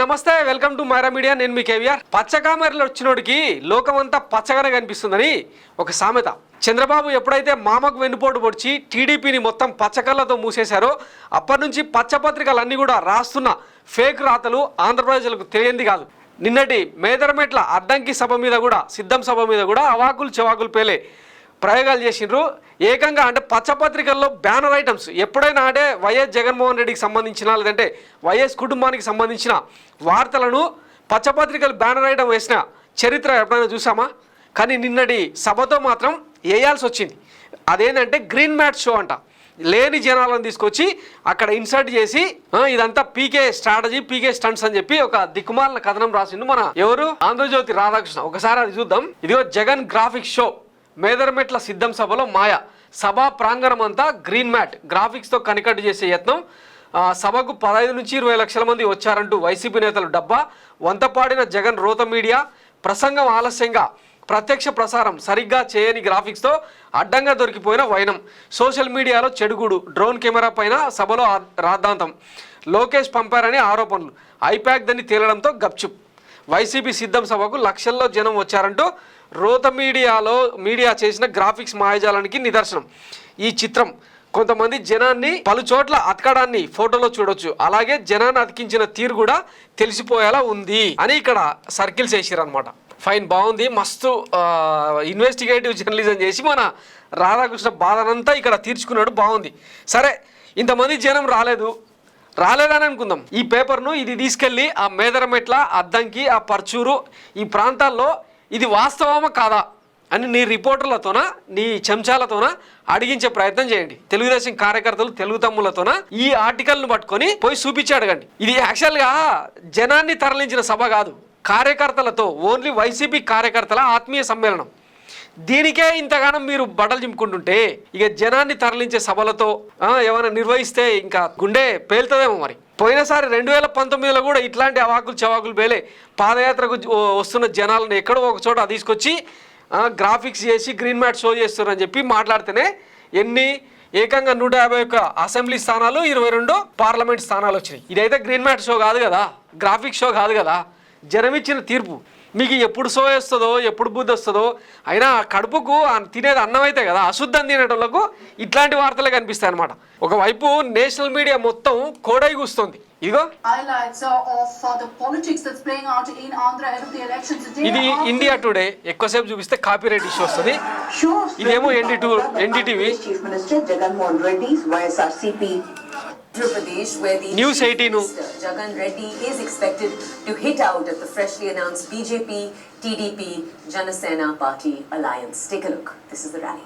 నమస్తే, welcome to Myra media. నేను మీ కేవీఆర్. పచ్చకామెరలు వచ్చినోడికి లోకమంతా పచ్చగానే కనిపిస్తుందని ఒక సామెత. చంద్రబాబు ఎప్పుడైతే మామకు వెన్నుపోటు పొడిచి టీడీపీని మొత్తం పచ్చకళ్ళతో మూసేశారో అప్పటి నుంచి పచ్చపత్రికలన్నీ కూడా రాస్తున్న ఫేక్ రాతలు ఆంధ్రప్రదేశ్లకు తెలియంది కాదు. నిన్నటి మేదరమెట్ల అద్దంకి సభ మీద కూడా, సిద్ధం సభ మీద కూడా అవాకులు చెవాకులు పేలే ప్రయోగాలు చేసిండ్రు. ఏకంగా అంటే పచ్చపత్రికల్లో బ్యానర్ ఐటమ్స్ ఎప్పుడైనా అంటే వైఎస్ జగన్మోహన్ రెడ్డికి సంబంధించిన లేదంటే వైఎస్ కుటుంబానికి సంబంధించిన వార్తలను పచ్చపత్రికలు బ్యానర్ ఐటమ్ వేసిన చరిత్ర ఎప్పుడైనా చూసామా? కానీ నిన్నటి సభతో మాత్రం వేయాల్సి వచ్చింది. అదేంటంటే గ్రీన్ మ్యాట్ షో అంట. లేని జనాలను తీసుకొచ్చి అక్కడ ఇన్సర్ట్ చేసి ఇదంతా పీకే స్ట్రాటజీ, పీకే స్టంట్స్ అని చెప్పి ఒక దిక్కుమాలిన కథనం రాసిండు మన ఎవరు ఆంధ్రజ్యోతి రాధాకృష్ణ. ఒకసారి అది చూద్దాం. ఇదిగో జగన్ గ్రాఫిక్స్ షో, మేదరమెట్ల సిద్ధం సభలో మాయ, సభా ప్రాంగణం అంతా గ్రీన్ మ్యాట్, గ్రాఫిక్స్తో కనికట్టు చేసే యత్నం. సభకు 15 నుంచి 20 లక్షల మంది వచ్చారంటూ వైసీపీ నేతలు డబ్బా, వంతపాడిన జగన్ రోత మీడియా, ప్రసంగం ఆలస్యంగా, ప్రత్యక్ష ప్రసారం సరిగ్గా చేయని గ్రాఫిక్స్తో అడ్డంగా దొరికిపోయిన వైనం, సోషల్ మీడియాలో చెడుగుడు, డ్రోన్ కెమెరా పైన సభలో రాద్ధాంతం, లోకేష్ పంపారని ఆరోపణలు, ఐప్యాక్ దని తేలడంతో గప్చుప్. వైసీపీ సిద్ధం సభకు లక్షల్లో జనం వచ్చారంటూ రోత మీడియా చేసిన గ్రాఫిక్స్ మాయాజాలానికి నిదర్శనం ఈ చిత్రం. కొంతమంది జనాన్ని పలు చోట్ల అతకడాన్ని ఫోటోలో చూడొచ్చు. అలాగే జనాన్ని అతికించిన తీరు కూడా తెలిసిపోయేలా ఉంది అని ఇక్కడ సర్కిల్స్ వేసారనమాట. ఫైన్, బాగుంది, మస్తు ఇన్వెస్టిగేటివ్ జర్నలిజం చేసి మన రాధాకృష్ణ బాధనంతా ఇక్కడ తీర్చుకున్నాడు. బాగుంది. సరే, ఇంతమంది జనం రాలేదని అనుకుందాం. ఈ పేపర్ను ఇది తీసుకెళ్ళి ఆ మేదరమెట్ల, అద్దంకి, ఆ పర్చూరు ఈ ప్రాంతాల్లో ఇది వాస్తవమా కాదా అని నీ రిపోర్టర్లతోన, నీ చెంచాలతోన అడిగించే ప్రయత్నం చేయండి. తెలుగుదేశం కార్యకర్తలు, తెలుగు తమ్ములతోన ఈ ఆర్టికల్ను పట్టుకొని పోయి చూపించి అడగండి. ఇది యాక్చువల్గా జనాన్ని తరలించిన సభ కాదు, కార్యకర్తలతో, ఓన్లీ వైసీపీ కార్యకర్తల ఆత్మీయ సమ్మేళనం. దీనికే ఇంతగానం మీరు బట్టలు చింపుకుంటుంటే ఇక జనాన్ని తరలించే సభలతో ఏమైనా నిర్వహిస్తే ఇంకా గుండె పేలుతుందేమో. మరి పోయినసారి 2019లో కూడా ఇట్లాంటి అవాకులు చవాకులు పేలే. పాదయాత్రకు వస్తున్న జనాలను ఎక్కడో ఒక చోట తీసుకొచ్చి గ్రాఫిక్స్ చేసి గ్రీన్ మ్యాట్ షో చేస్తున్నారని చెప్పి మాట్లాడితేనే ఏకంగా 151 అసెంబ్లీ స్థానాలు, 22 పార్లమెంట్ స్థానాలు వచ్చినాయి. ఇదైతే గ్రీన్ మ్యాట్ షో కాదు కదా, గ్రాఫిక్స్ షో కాదు కదా. జనమిచ్చిన తీర్పు. మీకు ఎప్పుడు సో వస్తుందో, ఎప్పుడు బుద్ధి వస్తుందో, అయినా కడుపుకు తినేది అన్నం అయితే కదా. అశుద్ధం తినేటోళ్లకు ఇట్లాంటి వార్తలే కనిపిస్తాయి అనమాట. ఒకవైపు నేషనల్ మీడియా మొత్తం కోడై కూస్తుంది. ఇదిగో ఇది ఇండియా టుడే. ఎక్కువసేపు చూపిస్తే కాపీ రైట్ ఇష్యూ వస్తుంది. ఇదేమో NDTV News 18. Jagan Reddy is expected to hit out at the freshly announced BJP TDP Janasena Party alliance. Take a look. This is the rally.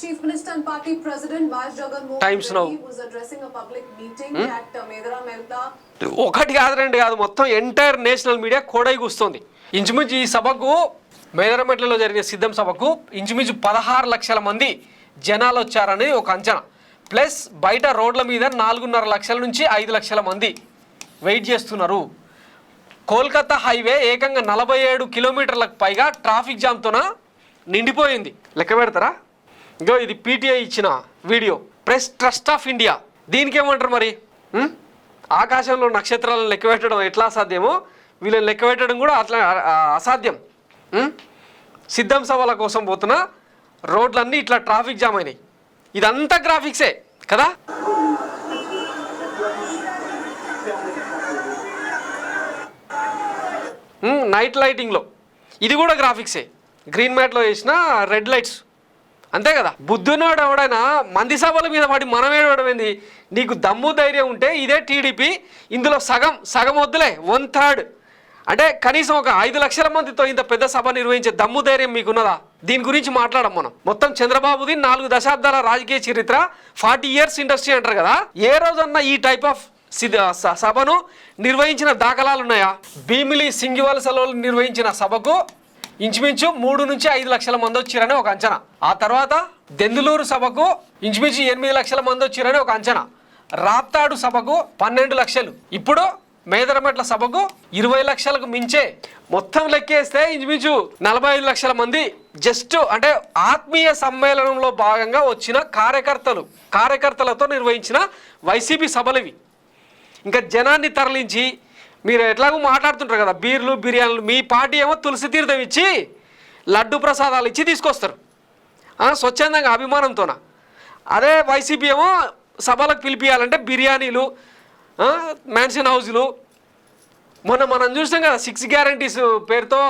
Chief Minister and Party President Vice Jagan Reddy was addressing a public meeting at Medaramelta. ఒకటి కాదు, రెండు కాదు, మొత్తం entire national media కోడై కూస్తుంది. ఇంచుమించు ఈ సభకు, మేదరమెట్లలో జరిగిన సిద్ధం సభకు ఇంచుమించు 16 లక్షల మంది జనాలు వచ్చారని ఒక అంచనా. ప్లస్ బయట రోడ్ల మీద 4.5 లక్షల నుంచి 5 లక్షల మంది వెయిట్ చేస్తున్నారు. కోల్కతా హైవే ఏకంగా 47 కిలోమీటర్లకు పైగా ట్రాఫిక్ జామ్తోన నిండిపోయింది. లెక్క పెడతారా? ఇంకో ఇది పీటీఐ ఇచ్చిన video. Press trust of India. దీనికి ఏమంటారు మరి? ఆకాశంలో నక్షత్రాలను లెక్క పెట్టడం ఎట్లా అసాధ్యమో వీళ్ళని లెక్క పెట్టడం కూడా అట్లా అసాధ్యం. సిద్ధం సభల కోసం పోతున్న రోడ్లన్నీ ఇట్లా ట్రాఫిక్ జామ్ అయినాయి. ఇదంతా గ్రాఫిక్సే కదా. నైట్ లైటింగ్లో ఇది కూడా గ్రాఫిక్సే. గ్రీన్ మ్యాట్లో వేసిన రెడ్ లైట్స్ అంతే కదా. బుద్ధునోడు ఎవడైనా మంది సభల మీద పడి మనమేడమైంది. నీకు దమ్ము ధైర్యం ఉంటే ఇదే టీడీపీ, ఇందులో సగం వద్దులే, 1/3 అంటే కనీసం ఒక 5 లక్షల మందితో ఇంత పెద్ద సభ నిర్వహించే దమ్ము ధైర్యం మీకున్నదా? దీని గురించి మాట్లాడం మనం. మొత్తం చంద్రబాబుది 4 దశాబ్దాల రాజకీయ చరిత్ర, 40 years ఇండస్ట్రీ అంటారు కదా. ఏ రోజన్నా ఈ టైప్ ఆఫ్ సభను నిర్వహించిన దాఖలాలు ఉన్నాయా? భీమిలి సింగివలసలో నిర్వహించిన సభకు ఇంచుమించు 3 నుంచి 5 లక్షల మంది వచ్చారని ఒక అంచనా. ఆ తర్వాత దెందులూరు సభకు ఇంచుమించు 8 లక్షల మంది వచ్చారని ఒక అంచనా. రాప్తాడు సభకు 12 లక్షలు. ఇప్పుడు మేదరమెట్ల సభకు 20 లక్షలకు మించే. మొత్తం లెక్కేస్తే ఇంచుమించు 45 లక్షల మంది జస్ట్ అంటే ఆత్మీయ సమ్మేళనంలో భాగంగా వచ్చిన కార్యకర్తలతో నిర్వహించిన వైసీపీ సభలు ఇవి. ఇంకా జనాన్ని తరలించి మీరు ఎట్లాగో మాట్లాడుతుంటారు కదా, బీర్లు బిర్యానీలు, మీ పార్టీ ఏమో తులసి తీర్థం ఇచ్చి లడ్డు ప్రసాదాలు ఇచ్చి తీసుకొస్తారు స్వచ్ఛందంగా అభిమానంతోన. అదే వైసీపీ ఏమో సభలకు పిలిపియాలంటే బిర్యానీలు, మ్యాన్షన్ హౌజులు. మొన్న మనం చూసాం కదా 6 గ్యారంటీస్ పేరుతో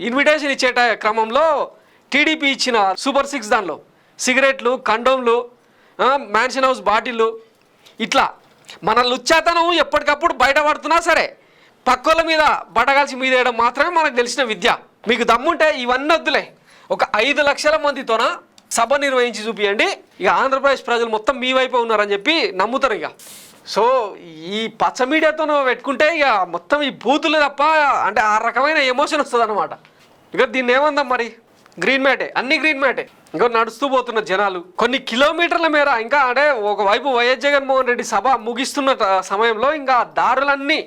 ఇన్విటేషన్ ఇచ్చే క్రమంలో టీడీపీ ఇచ్చిన సూపర్ 6 దానిలో సిగరెట్లు, కండోమ్లు, మ్యాన్షన్ హౌస్ బాటిళ్ళు, ఇట్లా మన లుచ్చాతనం ఎప్పటికప్పుడు బయటపడుతున్నా సరే పక్కోళ్ళ మీద బడగాల్సి మీద వేయడం మాత్రమే మనకు తెలిసిన విద్య. మీకు దమ్ముంటే ఇవన్నీ వద్దులే, ఒక 5 లక్షల మందితోన సభ నిర్వహించి చూపియండి, ఇక ఆంధ్రప్రదేశ్ ప్రజలు మొత్తం మీ వైపే ఉన్నారని చెప్పి నమ్ముతారు. ఇక సో ఈ పచ్చ మీడియాతో పెట్టుకుంటే ఇక మొత్తం ఈ బూతులు తప్ప అంటే ఆ రకమైన ఎమోషన్ వస్తుంది అనమాట. ఇక దీన్ని ఏమందాం మరి, గ్రీన్ మ్యాటే, అన్ని గ్రీన్ మ్యాటే. ఇంకా నడుస్తూ పోతున్న జనాలు కొన్ని కిలోమీటర్ల మేర, ఇంకా అంటే ఒకవైపు వైఎస్ జగన్మోహన్ రెడ్డి సభ ముగిస్తున్న సమయంలో ఇంకా దారులన్నీ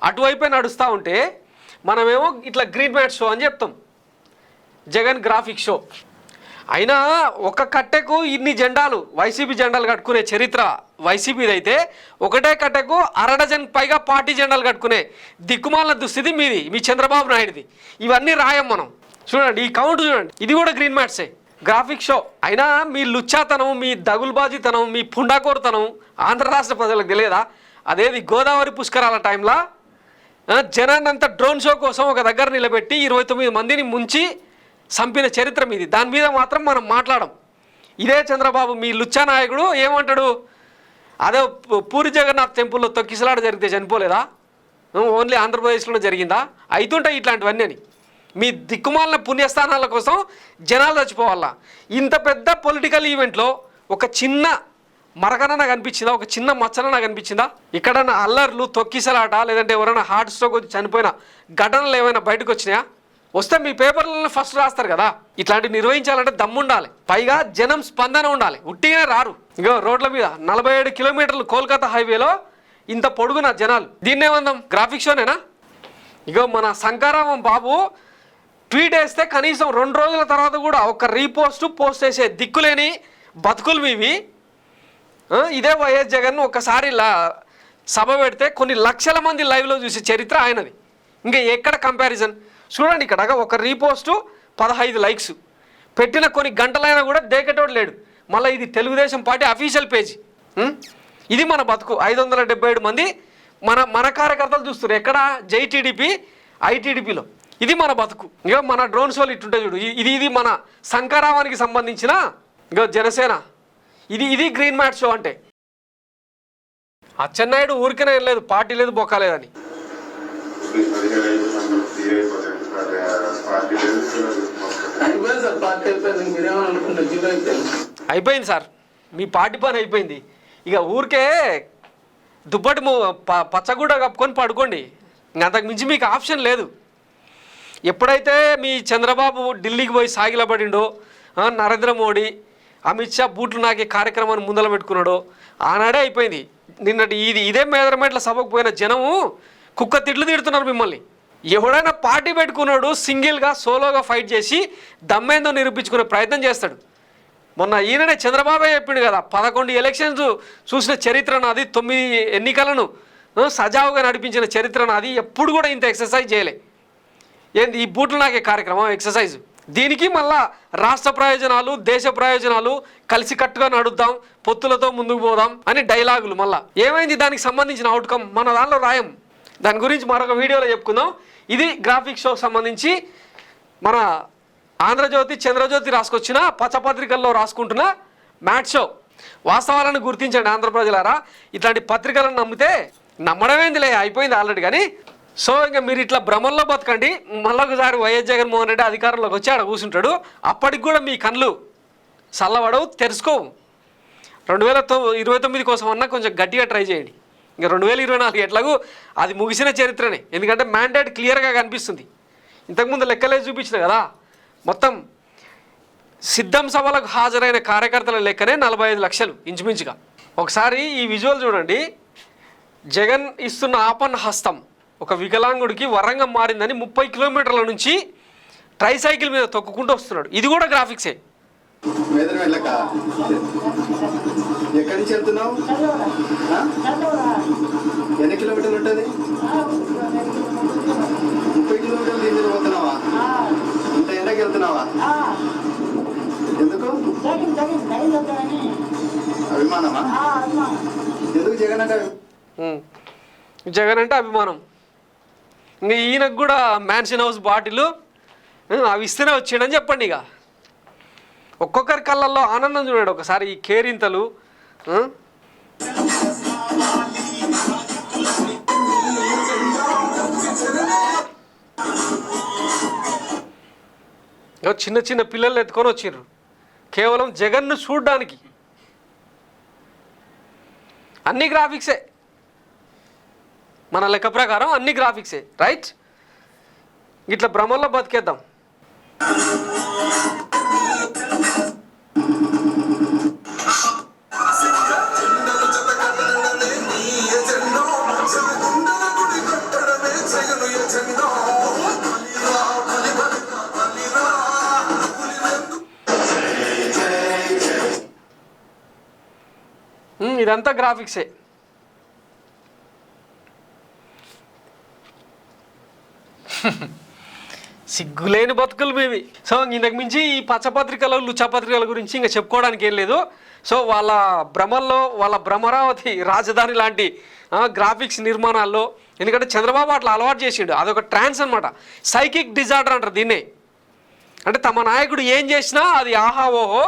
అటువైపే నడుస్తూ ఉంటే మనమేమో ఇట్లా గ్రీన్ మ్యాట్ షో అని చెప్తాం, జగన్ గ్రాఫిక్ షో. అయినా ఒక కట్టెకు ఇన్ని జెండాలు, వైసీపీ జెండాలు కట్టుకునే చరిత్ర వైసీపీది అయితే, ఒకటే కట్టెకు 1/2 డజన్ పైగా పార్టీ జెండాలు కట్టుకునే దిక్కుమాలిన దుస్థితి మీది, మీ చంద్రబాబు నాయుడిది. ఇవన్నీ రాయం మనం. చూడండి ఈ కౌంట్ చూడండి, ఇది కూడా గ్రీన్ మ్యాట్సే, గ్రాఫిక్ షో. అయినా మీ లుచ్చాతనం, మీ దగులుబాజీతనం, మీ పుండాకోరుతనం ఆంధ్ర రాష్ట్ర ప్రజలకు తెలియదా? అదేది గోదావరి పుష్కరాల టైంలో జనాన్నంతా డ్రోన్ షో కోసం ఒక దగ్గర నిలబెట్టి 29 మందిని ముంచి చంపిన చరిత్ర మీది. దాని మీద మాత్రం మనం మాట్లాడం. ఇదే చంద్రబాబు మీ లుచ్చా నాయకుడు ఏమంటాడు, అదే పూరి జగన్నాథ్ టెంపుల్లో తొక్కిసలాట జరిగితే చనిపోలేదా, ఓన్లీ ఆంధ్రప్రదేశ్లోనే జరిగిందా, అవుతుంటాయి ఇట్లాంటివన్నీ అని. మీ దిక్కుమాలిన పుణ్యస్థానాల కోసం జనాలు చచ్చిపోవాలా. ఇంత పెద్ద పొలిటికల్ ఈవెంట్లో ఒక చిన్న మరకనన్నా కనిపించిందా, ఒక చిన్న మచ్చనన్నా కనిపించిందా? ఇక్కడన్నా అల్లర్లు, తొక్కిసలాట, లేదంటే ఎవరైనా హార్ట్ స్ట్రోక్ వచ్చి చనిపోయిన ఘటనలు ఏమైనా బయటకు వచ్చినాయా? వస్తే మీ పేపర్లలో ఫస్ట్ రాస్తారు కదా. ఇట్లాంటివి నిర్వహించాలంటే దమ్ముండాలి, పైగా జనం స్పందన ఉండాలి. ఉట్టిగానే రారు. ఇగో రోడ్ల మీద 47 కిలోమీటర్లు కోల్కతా హైవేలో ఇంత పొడుగున జనాలు. దీన్నేమందాం, గ్రాఫిక్ షోనేనా? ఇగో మన శంకారామం బాబు ట్వీట్ వేస్తే కనీసం 2 రోజుల తర్వాత కూడా ఒక పోస్ట్ చేసే దిక్కులేని బతుకులు మీవి. ఇదే వైఎస్ జగన్ ఒకసారి సభ పెడితే కొన్ని లక్షల మంది లైవ్లో చూసే చరిత్ర ఆయనది. ఇంకా ఎక్కడ కంపారిజన్? చూడండి ఇక్కడ ఒక రీపోస్టు 15 లైక్స్ పెట్టిన కొన్ని గంటలైనా కూడా దేకటోడు లేడు. మళ్ళీ ఇది తెలుగుదేశం పార్టీ అఫీషియల్ పేజీ. ఇది మన బతుకు. 577 మంది మన కార్యకర్తలు చూస్తారు. ఎక్కడ? జై టీడీపీ, ఐటీడీపీలో. ఇది మన బతుకు. ఇక మన డ్రోన్ షోలు ఇట్టుంటే చూడు, ఇది మన శంకరావానికి సంబంధించిన ఇక జనసేన. ఇది గ్రీన్ మ్యాట్ షో అంటే. అచ్చెన్నాయుడు ఊరికనే లేదు, పార్టీ లేదు, బొక్క లేదని. అయిపోయింది సార్, మీ పార్టీ పని అయిపోయింది. ఇక ఊరికే దుప్పటి పచ్చగూడ కప్పుకొని పడుకోండి, అంతకు మించి మీకు ఆప్షన్ లేదు. ఎప్పుడైతే మీ చంద్రబాబు ఢిల్లీకి పోయి సాగిలబడిండో, నరేంద్ర మోడీ, అమిత్ షా బూట్లు నాకే కార్యక్రమాన్ని ముందల పెట్టుకున్నాడో ఆనాడే అయిపోయింది. నిన్నటి ఇదే మేదరమెట్ల సభకు పోయిన జనము కుక్క తిట్లు తిడుతున్నారు మిమ్మల్ని. ఎవడైనా పార్టీ పెట్టుకున్నాడు సింగిల్గా సోలోగా ఫైట్ చేసి దమ్మేందో నిరూపించుకునే ప్రయత్నం చేస్తాడు. మొన్న ఈయననే చంద్రబాబే చెప్పిండు కదా, 11 ఎలక్షన్స్ చూసిన చరిత్ర నాది, 9 ఎన్నికలను సజావుగా నడిపించిన చరిత్ర నాది, ఎప్పుడు కూడా ఇంత ఎక్సర్సైజ్ చేయలే. ఏంది ఈ బూట్లు నాకే కార్యక్రమం, ఎక్సర్సైజ్? దీనికి మళ్ళా రాష్ట్ర ప్రయోజనాలు, దేశ ప్రయోజనాలు కలిసికట్టుగా నడుద్దాం, పొత్తులతో ముందుకు పోదాం అని డైలాగులు. మళ్ళా ఏమైంది దానికి సంబంధించిన అవుట్కమ్ మన దానిలో రాయం. దాని గురించి మరొక వీడియోలో చెప్పుకుందాం. ఇది గ్రాఫిక్ షోకి సంబంధించి మన ఆంధ్రజ్యోతి, చంద్రజ్యోతి రాసుకొచ్చిన పచ్చపత్రికల్లో రాసుకుంటున్న మ్యాట్ షో. వాస్తవాలను గుర్తించండి ఆంధ్ర ప్రజలారా. ఇట్లాంటి పత్రికలను నమ్మితే నమ్మడమేందిలే, అయిపోయింది ఆల్రెడీ. కానీ సో ఇంకా మీరు ఇట్లా భ్రమంలో బతకండి. మళ్ళీ ఒకసారి వైఎస్ జగన్మోహన్ రెడ్డి అధికారంలోకి వచ్చి ఆడ కూర్చుంటాడు. అప్పటికి కూడా మీ కళ్ళు చల్లబడవు, తెరుచుకోవు. 2029 కోసం అన్నా కొంచెం గట్టిగా ట్రై చేయండి. ఇంకా 2024 ఎట్లాగూ అది ముగిసిన చరిత్రనే. ఎందుకంటే మ్యాండేట్ క్లియర్గా కనిపిస్తుంది. ఇంతకుముందు లెక్కలే చూపించిన కదా, మొత్తం సిద్ధం సభలకు హాజరైన కార్యకర్తల లెక్కనే 45 లక్షలు ఇంచుమించుగా. ఒకసారి ఈ విజువల్ చూడండి. జగన్ ఇస్తున్న ఆపన్న హస్తం ఒక వికలాంగుడికి వరంగా మారిందని 30 కిలోమీటర్ల నుంచి ట్రైసైకిల్ మీద తొక్కుకుంటూ వస్తున్నాడు. ఇది కూడా గ్రాఫిక్సే. మేదన వెళ్ళక ఎక్కడి నుంచి వెళ్తున్నావు? ఎన్ని కిలోమీటర్లు ఉంటుంది? 30 కిలోమీటర్లు దీని మీద పోతున్నావా? ఇంత ఎండకి వెళ్తున్నావా? ఎందుకు? అభిమానమా? ఎందుకు జగన్ అంటే జగన్ అంటే అభిమానం. ఇంకా ఈయనకు కూడా మ్యాన్షన్ హౌస్ బాటిల్ అవి ఇస్తేనే వచ్చాడని చెప్పండి. ఇక ఒక్కొక్కరి కళ్ళల్లో ఆనందం చూడండి ఒకసారి. ఈ కేరింతలు చిన్న చిన్న పిల్లలు ఎత్తుకొని వచ్చిర్రు కేవలం జగన్ను చూడడానికి. అన్ని గ్రాఫిక్సే, మన లెక్క ప్రకారం అన్ని గ్రాఫిక్సే. రైట్, ఇట్లా భ్రమల్లో బతికేద్దాం. ఇదంతా గ్రాఫిక్సే. సిగ్గులేని బతుకులు మేవి. సో ఇంతకు మించి ఈ పచ్చపత్రికలు లుచ్చపత్రికల గురించి ఇంకా చెప్పుకోవడానికి ఏం లేదు. సో వాళ్ళ భ్రమల్లో, వాళ్ళ భ్రమరావతి రాజధాని లాంటి గ్రాఫిక్స్ నిర్మాణాల్లో, ఎందుకంటే చంద్రబాబు అట్లా అలవాటు చేసిండు. అదొక ట్రాన్స్ అనమాట, సైకిక్ డిజార్డర్ అంటారు దీన్నే. అంటే తమ నాయకుడు ఏం చేసినా అది ఆహా ఓహో,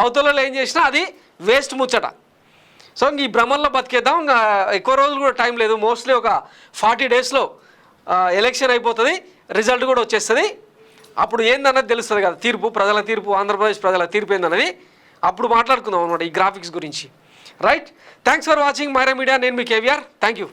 అవతలలో ఏం చేసినా అది వేస్ట్ ముచ్చట. సో ఈ భ్రమల్లో బతికేద్దాం. ఇంకా ఎక్కువ రోజులు కూడా టైం లేదు. మోస్ట్లీ ఒక 40 డేస్లో ఎలక్షన్ అయిపోతుంది, రిజల్ట్ కూడా వచ్చేస్తుంది. అప్పుడు ఏందన్నది తెలుస్తుంది కదా, తీర్పు, ప్రజల తీర్పు, ఆంధ్రప్రదేశ్ ప్రజల తీర్పు ఏందన్నది. అప్పుడు మాట్లాడుకుందాం అనమాట ఈ గ్రాఫిక్స్ గురించి. Right, thanks for watching Maira media. నేను మీ కేవీఆర్. Thank you.